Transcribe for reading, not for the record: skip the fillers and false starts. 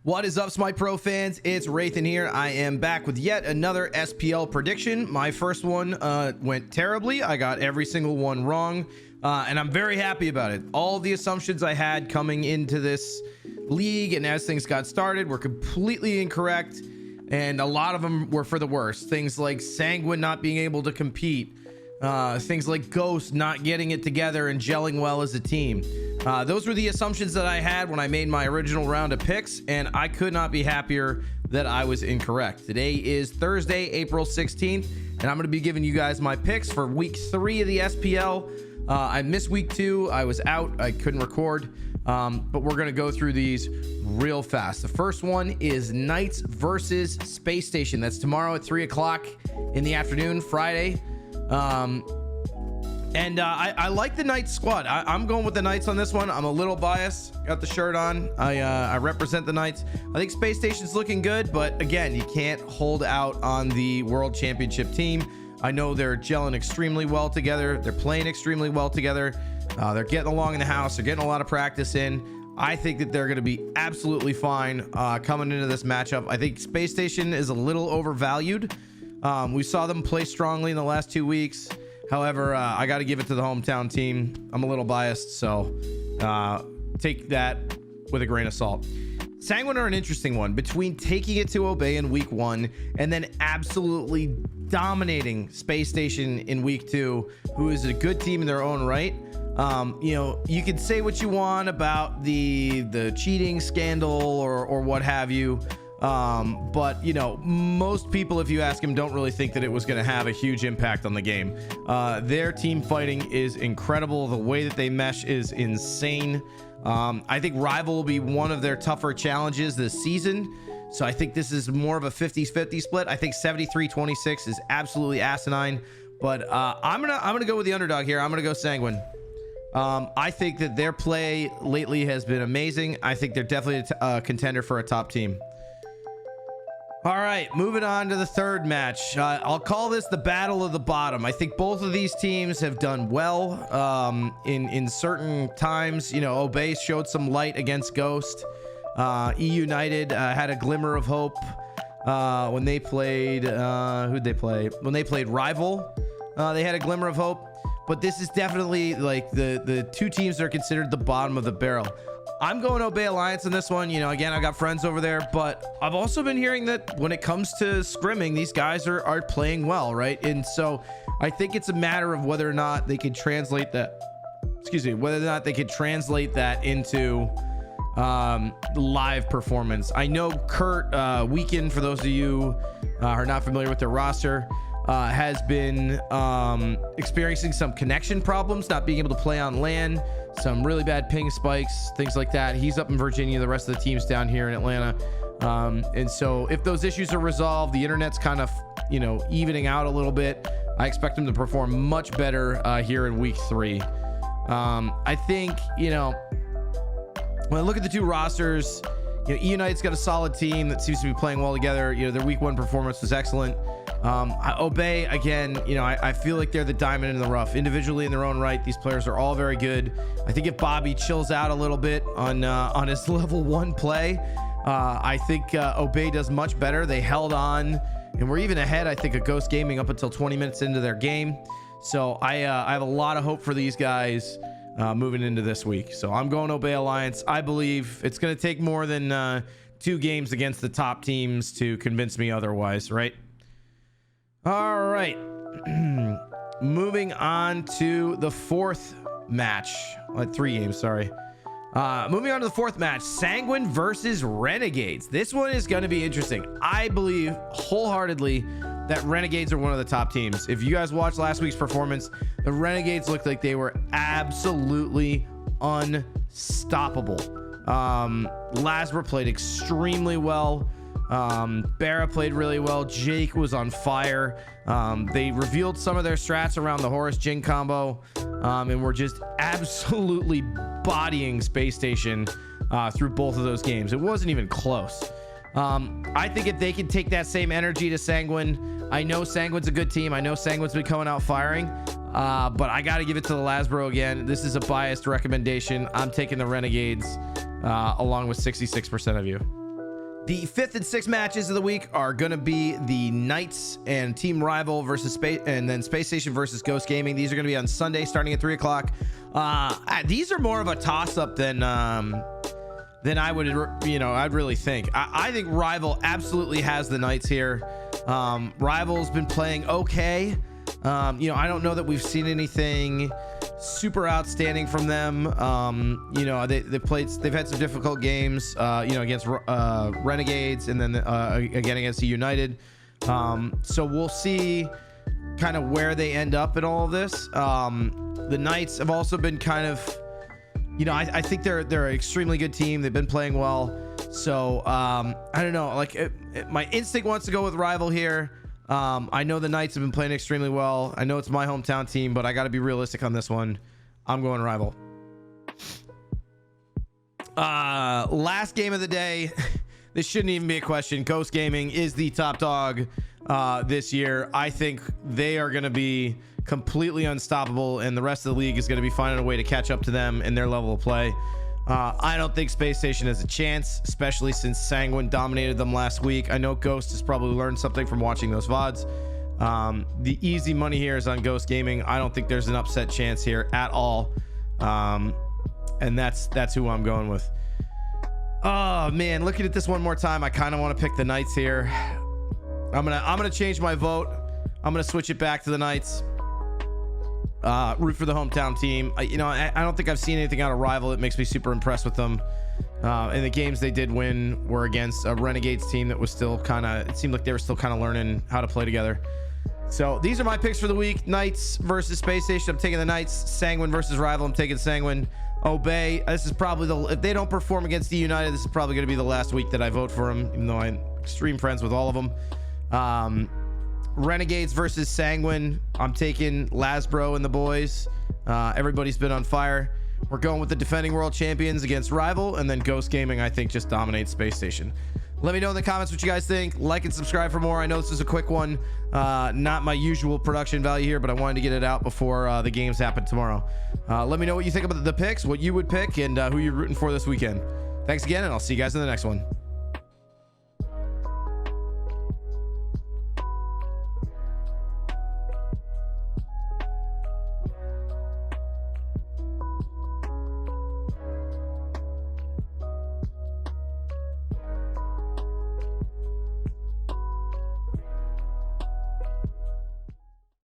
What is up, SMITE Pro fans? It's Wraithyn here. I am back with yet another SPL prediction. My first one went terribly. I got every single one wrong, and I'm very happy about it. All the assumptions I had coming into this league and as things got started were completely incorrect, and a lot of them were for the worst. Things like Sanguine not being able to compete, things like Ghost not getting it together and gelling well as a team. Those were the assumptions that I had when I made my original round of picks, and I could not be happier that I was incorrect. Today is Thursday, April 16th, and I'm going to be giving you guys my picks for week 3 of the SPL. I missed week 2. I was out. I couldn't record, but we're going to go through these real fast. The first one is Knights versus Space Station. That's tomorrow at 3 o'clock in the afternoon, Friday. I like the Knights squad. I'm going with the Knights on this one. I'm a little biased. Got the shirt on. I represent the Knights. I think Space Station's looking good, but again, you can't hold out on the World Championship team. I know they're gelling extremely well together. They're playing extremely well together. They're getting along in the house. They're getting a lot of practice in. I think that they're going to be absolutely fine coming into this matchup. I think Space Station is a little overvalued. We saw them play strongly in the last 2 weeks. However, I got to give it to the hometown team. I'm a little biased, so take that with a grain of salt. Sanguine are an interesting one. Between taking it to Obey in week 1 and then absolutely dominating Space Station in week 2, who is a good team in their own right. You know, you can say what you want about the cheating scandal or what have you. But you know, most people, if you ask them, don't really think that it was going to have a huge impact on the game. Their team fighting is incredible. The way that they mesh is insane. I think Rival will be one of their tougher challenges this season, so I think this is more of a 50-50 split. I think 73-26 is absolutely asinine, but I'm gonna go with the underdog here. I'm gonna go Sanguine. I think that their play lately has been amazing. I think they're definitely a contender for a top team. All right, moving on to the third match. I'll call this the battle of the bottom. I think both of these teams have done well in certain times. You know, Obey showed some light against Ghost. E United had a glimmer of hope when they played who'd they play? When they played Rival, they had a glimmer of hope. But this is definitely like the two teams that are considered the bottom of the barrel. I'm going Obey Alliance in this one. You know, again, I got friends over there, but I've also been hearing that when it comes to scrimming, these guys are playing well, right? And so I think it's a matter of whether or not they can translate that, whether or not they can translate that into live performance. I know Kurt Weekend, for those of you who are not familiar with their roster, has been experiencing some connection problems, not being able to play on LAN, some really bad ping spikes, things like that. He's up in Virginia, the rest of the team's down here in Atlanta, and so if those issues are resolved, the internet's kind of, you know, evening out a little bit. I expect him to perform much better here in week 3. I think, you know, when I look at the two rosters, you know, E United's got a solid team that seems to be playing well together. You know, their week 1 performance was excellent. Obey, again, you know, I feel like they're the diamond in the rough. Individually in their own right, these players are all very good. I think if Bobby chills out a little bit on his level 1 play, I think Obey does much better. They held on and we're even ahead, I think, of Ghost Gaming up until 20 minutes into their game. So I have a lot of hope for these guys moving into this week. So I'm going Obey Alliance. I believe it's going to take more than 2 games against the top teams to convince me otherwise, right? All right. Moving on to the 4th match. 3 games, sorry. Moving on to the 4th match, Sanguine versus Renegades. This one is going to be interesting. I believe wholeheartedly that Renegades are one of the top teams. If you guys watched last week's performance, the Renegades looked like they were absolutely unstoppable. Lasbra played extremely well. Barra played really well. Jake was on fire. They revealed some of their strats around the Horus Jin combo, and were just absolutely bodying Space Station through both of those games. It wasn't even close. I think if they can take that same energy to Sanguine, I know Sanguine's a good team. I know Sanguine's been coming out firing, but I got to give it to the Lasbro again. This is a biased recommendation. I'm taking the Renegades along with 66% of you. The 5th and 6th matches of the week are going to be the Knights and Team Rival versus Space, and then Space Station versus Ghost Gaming. These are going to be on Sunday starting at 3 o'clock. These are more of a toss-up than I would, I'd really think. I think Rival absolutely has the Knights here. Rival's been playing okay. I don't know that we've seen anything super outstanding from them. They've had some difficult games, against Renegades, and then again against the United. So we'll see kind of where they end up in all of this. The Knights have also been kind of, I think they're an extremely good team. They've been playing well. So I don't know, my instinct wants to go with Rival here. I know the Knights have been playing extremely well. I know it's my hometown team, but I got to be realistic on this one. I'm going Rival. Last game of the day. This shouldn't even be a question. Ghost Gaming is the top dog this year. I think they are going to be completely unstoppable, and the rest of the league is going to be finding a way to catch up to them in their level of play. I don't think Space Station has a chance, especially since Sanguine dominated them last week. I know Ghost has probably learned something from watching those VODs. The easy money here is on Ghost Gaming. I don't think there's an upset chance here at all. And that's who I'm going with. Oh man, looking at this one more time, I kind of want to pick the Knights here. I'm gonna change my vote. I'm gonna switch it back to the Knights. Root for the hometown team. I don't think I've seen anything out of Rival that makes me super impressed with them. And the games they did win were against a Renegades team that was still it seemed like they were still kind of learning how to play together. So these are my picks for the week. Knights versus Space Station, I'm taking the Knights. Sanguine versus Rival, I'm taking Sanguine. Obey, this is probably if they don't perform against the United, this is probably going to be the last week that I vote for them, even though I'm extreme friends with all of them. Renegades versus Sanguine, I'm taking Lasbro and the boys. Everybody's been on fire. We're going with the defending world champions against Rival, and then Ghost Gaming I think just dominates Space Station. Let me know in the comments what you guys think. Like and subscribe for more. I know this is a quick one, not my usual production value here, but I wanted to get it out before the games happen tomorrow. Let me know what you think about the picks, what you would pick, and who you're rooting for this weekend. Thanks again, and I'll see you guys in the next one.